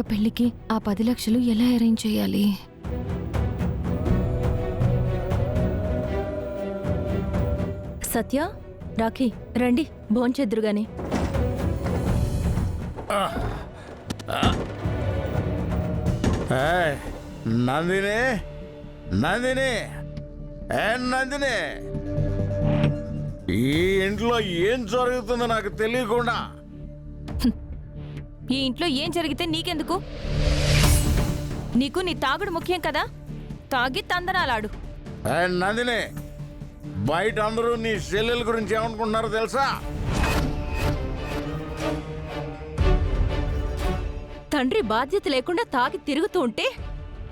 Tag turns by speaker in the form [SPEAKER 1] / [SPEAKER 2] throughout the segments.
[SPEAKER 1] రాధిక పెళ్లికి ఆ 10 లక్షలు ఎలా అరేంజ్ చేయాలి?
[SPEAKER 2] సత్య, రాఖీ రండి, భోంచెద్దురుగాని.
[SPEAKER 3] నందిని, నందిని, నందిని, ఈ ఇంట్లో ఏం జరుగుతుందో నాకు తెలియకుండా.
[SPEAKER 1] ఈ ఇంట్లో ఏం జరిగితే నీకెందుకు? నీకు నీ తాగుడు ముఖ్యం కదా, తాగి తందనాలాడు.
[SPEAKER 3] నందిని, బయట అందరూ నీ చెల్లెల గురించి ఏమనుకుంటున్నారో తెలుసా?
[SPEAKER 2] తండ్రి బాధ్యత లేకుండా తాగి తిరుగుతూ ఉంటే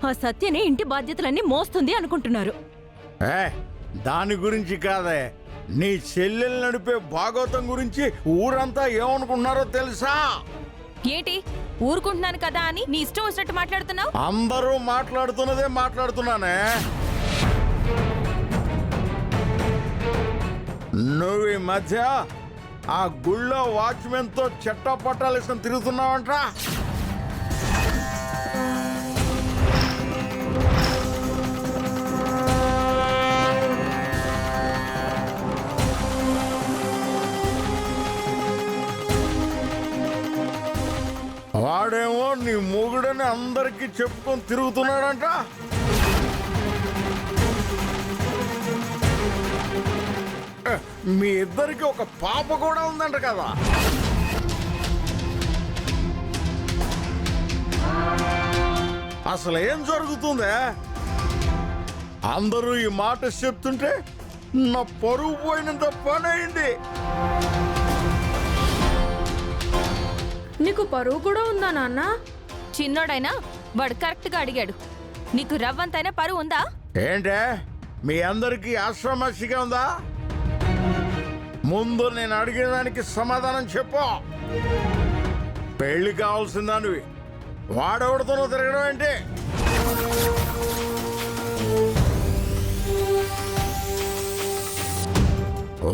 [SPEAKER 2] ఆ సత్యనే ఇంటి బాధ్యతలన్నీ మోస్తుంది అనుకుంటున్నారు.
[SPEAKER 3] దాని గురించి కాదే, నీ చెల్లెలు నడిపే భాగవతం గురించి ఊరంతా ఏమనుకుంటున్నారో తెలుసా?
[SPEAKER 1] ఏంటి ఊరుకుంటున్నాను కదా అని నీ ఇష్టం వచ్చినట్టు మాట్లాడుతున్నావు?
[SPEAKER 3] అందరూ మాట్లాడుతున్నదే మాట్లాడుతున్నానే. నువ్వు ఈ మధ్య ఆ గుళ్ళో వాచ్మెన్ తో చెట్టా పట్టాలేసుకొని తిరుగుతున్నావంట. వాడేమో నీ మొగుడని అందరికీ చెప్పుకొని తిరుగుతున్నాడంట. మీ ఇద్దరికి ఒక పాప కూడా ఉందంట కదా. అసలు ఏం జరుగుతుందే? అందరూ ఈ మాట చెప్తుంటే నా పరువు పోయినంత పని అయింది.
[SPEAKER 4] నీకు పరువు కూడా ఉందా నాన్న?
[SPEAKER 1] చిన్నోడైనా వాడు కరెక్ట్ గా అడిగాడు. నీకు రవ్వంతైనా పరువు ఉందా?
[SPEAKER 3] ఏంటే మీ అందరికీ ఆశ్రమర్షిగా ఉందా? ముందు నేను అడిగిన దానికి సమాధానం చెప్పు. పెళ్లి కావాల్సిందా నువ్వు? వాడెవడితోనో తిరగడం ఏంటి?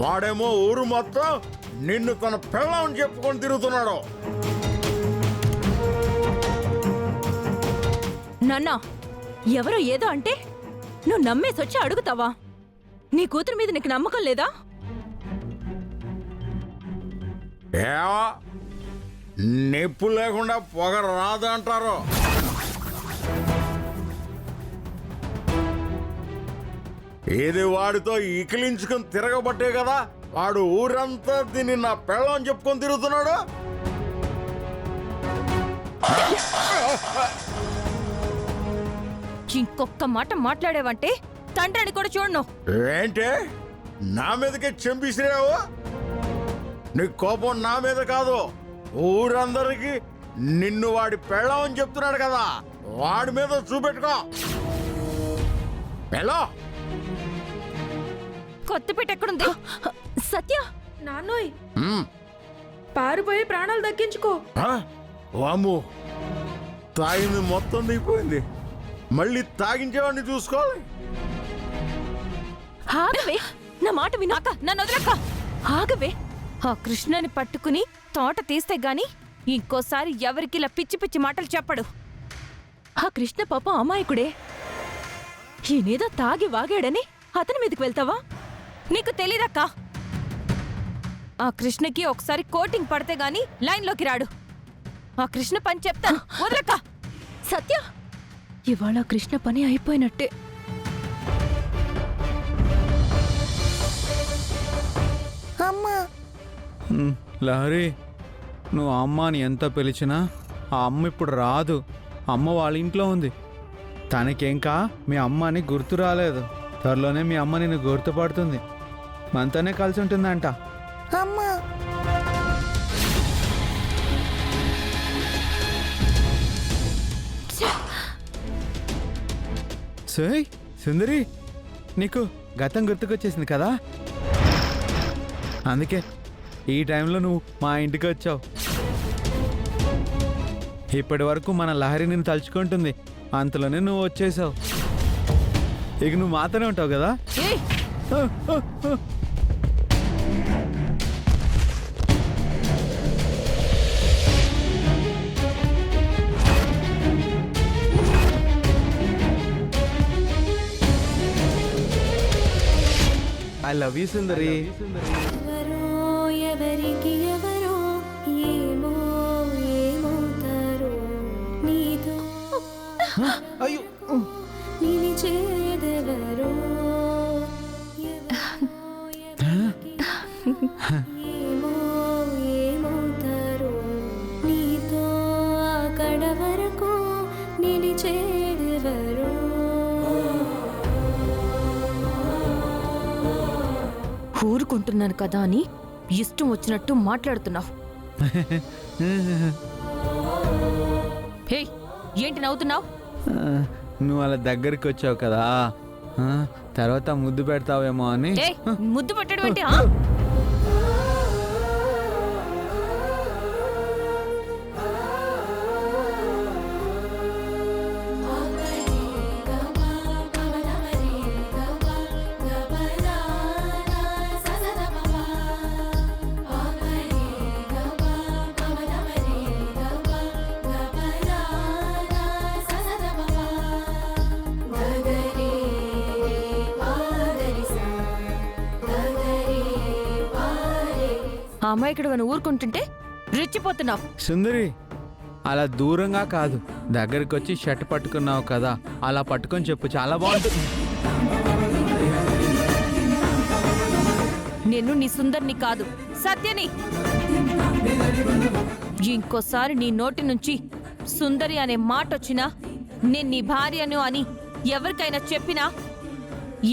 [SPEAKER 3] వాడేమో ఊరు మొత్తం నిన్ను తన పెళ్ళం చెప్పుకొని తిరుగుతున్నాడు.
[SPEAKER 2] నాన్న, ఎవరో ఏదో అంటే నువ్వు నమ్మేసొచ్చి అడుగుతావా? నీ కూతురు మీద నీకు నమ్మకం లేదా?
[SPEAKER 3] ఏమో, నిప్పు లేకుండా పొగ రాదు అంటారు. ఇది వాడితో ఇకిలించుకొని తిరగబట్టే కదా వాడు ఊరంతా దీన్ని నా పెళ్ళం చెప్పుకొని తిరుగుతున్నాడు.
[SPEAKER 1] ఇంకొక్క మాట మాట్లాడేవంటే తండ్రిని కూడా చూడను.
[SPEAKER 3] ఏంటే నా మీదకే చెంపిసిరావు? నీ కోపం నా మీద కాదు, ఊరందరికి నిన్ను వాడి పెళ్ళం అని చెప్తున్నాడు కదా, వాడి మీద చూపెట్టుకో. పెళ్ళో
[SPEAKER 1] కొత్తపేట ఎక్కడుంది?
[SPEAKER 2] సత్య,
[SPEAKER 4] నాన్నోయ్, పారిపోయి ప్రాణాలు దక్కించుకో.
[SPEAKER 3] వాము, తాగింది మొత్తం దిగిపోయింది, మళ్ళీ తాగించేవాడిని చూసుకోవాలి.
[SPEAKER 2] ఆగవే, నా మాట వినాక.
[SPEAKER 1] నన్ను వదలక్క.
[SPEAKER 2] ఆగవే.
[SPEAKER 1] ఆ కృష్ణని పట్టుకుని తోట తీస్తే గాని ఇంకోసారి ఎవరికి ఇలా పిచ్చి పిచ్చి మాటలు చెప్పడు.
[SPEAKER 2] ఆ కృష్ణ పాప అమాయకుడే. ఈయనేదో తాగి వాగాడని అతని మీదకి వెళ్తావా?
[SPEAKER 1] నీకు తెలీదక్క. ఆ కృష్ణకి ఒకసారి కోటింగ్ పడితే గాని లైన్లోకి రాడు. ఆ కృష్ణ పని చెప్తాను, వదలక్క.
[SPEAKER 2] సత్య, ఇవాళ కృష్ణ పని అయిపోయినట్టే.
[SPEAKER 5] లహరి, నువ్వు అమ్మ అని ఎంత పిలిచినా ఆ అమ్మ ఇప్పుడు రాదు. అమ్మ వాళ్ళ ఇంట్లో ఉంది. తనకేంకా మీ అమ్మ అని గుర్తు రాలేదు. త్వరలోనే మీ అమ్మ నిన్ను గుర్తుపడుతుంది, మనతోనే కలిసి ఉంటుందంట. సోయ్ సుందరి, నీకు గతం గుర్తుకొచ్చేసింది కదా, అందుకే ఈ టైంలో నువ్వు మా ఇంటికి వచ్చావు. ఇప్పటి వరకు మన లహరి నిన్ను తలుచుకుంటుంది, అంతలోనే నువ్వు వచ్చేసావు. ఇక నువ్వు మాతోనే ఉంటావు కదా. ఐ లవ్ యూ సుందరి.
[SPEAKER 6] ఎవరో ఎవరికి ఎవరో ఏమో ఏమవుతారో నీతో
[SPEAKER 5] అయ్యో
[SPEAKER 6] నిలిచేదెవరో ఏమో ఏమవుతారో నీతో అక్కడ వరకు నిలిచేదెవరో
[SPEAKER 1] ఊరుకుంటున్నాను కదా అని ఇష్టం వచ్చినట్టు మాట్లాడుతున్నావు. హే, ఏంటి నవ్వుతున్నావు?
[SPEAKER 5] నువ్వు అలా దగ్గరికి వచ్చావు కదా, ఆ, తర్వాత ముద్దు పెడతావేమో అని.
[SPEAKER 1] ఏయ్, ముద్దు పెట్టడం ఏంటి? ఆ? ఆ అమ్మాయికి నువ్వు ఊరుకుంటుంటే రెచ్చిపోతున్నావు.
[SPEAKER 5] సుందరి, అలా దూరంగా కాదు, దగ్గరికి వచ్చి షర్ట్ పట్టుకున్నావు కదా, అలా పట్టుకొని చెప్పు, చాలా బాగుంటుంది.
[SPEAKER 1] నేను నీ సుందర్ని కాదు, సత్యని. ఇంకోసారి నీ నోటి నుంచి సుందరి అనే మాట వచ్చినా, నేను నీ భార్యను అని ఎవరికైనా చెప్పినా,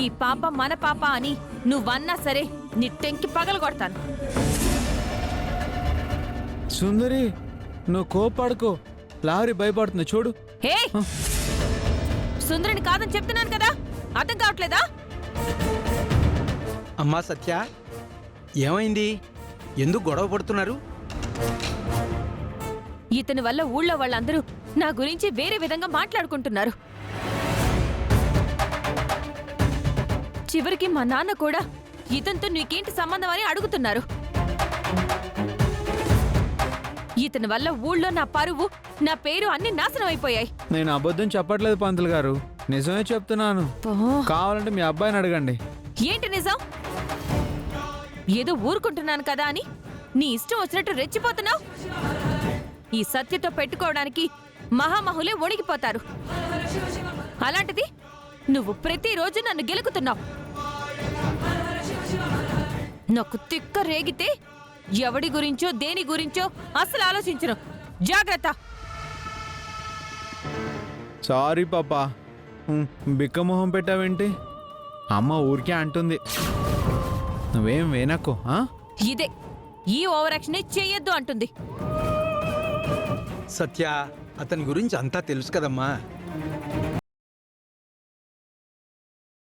[SPEAKER 1] ఈ పాప మన పాప అని నువ్వన్నా సరే నీ టెంకి పగలగొడతాను.
[SPEAKER 5] సుందరి, నువ్వు కోపడుకో, లారీ భయపడుతుంది చూడు.
[SPEAKER 1] హే, సుందరిని కాదని చెప్తున్నాను కదా, అర్థం కావట్లేదా?
[SPEAKER 7] అమ్మా సత్య, ఏమైంది? ఎందుకు గొడవ పడుతున్నారు?
[SPEAKER 1] ఇతని వల్ల ఊళ్ళో వాళ్ళందరూ నా గురించి వేరే విధంగా మాట్లాడుకుంటున్నారు. చివరికి మా నాన్న కూడా ఇతనితో నీకేంటి సంబంధం అని అడుగుతున్నారు. ఇతని వల్ల ఊళ్ళో నా పరువు, నా పేరు అన్ని నాశనం అయిపోయాయి.
[SPEAKER 5] నేను అబద్ధం చెప్పట్లేదు పంతులు గారు, నిజమే చెప్తున్నాను. కావాలంటే మీ అబ్బాయిని అడగండి.
[SPEAKER 1] ఏంటి నిజం? ఏదో ఊరుకుంటున్నాను కదా అని నీ ఇష్టం వచ్చినట్టు రెచ్చిపోతున్నావు. ఈ సత్యతో పెట్టుకోవడానికి మహామహులే వణికిపోతారు. అలాంటిది నువ్వు ప్రతిరోజు నన్ను గెలుకుతున్నావు. నాకు తిక్క రేగితే ఎవడి గురించో దేని గురించో అసలు ఆలోచించను. జాగ్రత్త.
[SPEAKER 5] సారీ పాపా, బిక్కమొహం పెట్టావేంటి? అమ్మ ఊరికే అంటుంది, నువ్వేం వినకు.
[SPEAKER 1] ఇదే ఈ ఓవర్ యాక్షన్ చెయ్యొద్దు అంటుంది.
[SPEAKER 7] సత్య, అతని గురించి అంతా తెలుసు కదమ్మా.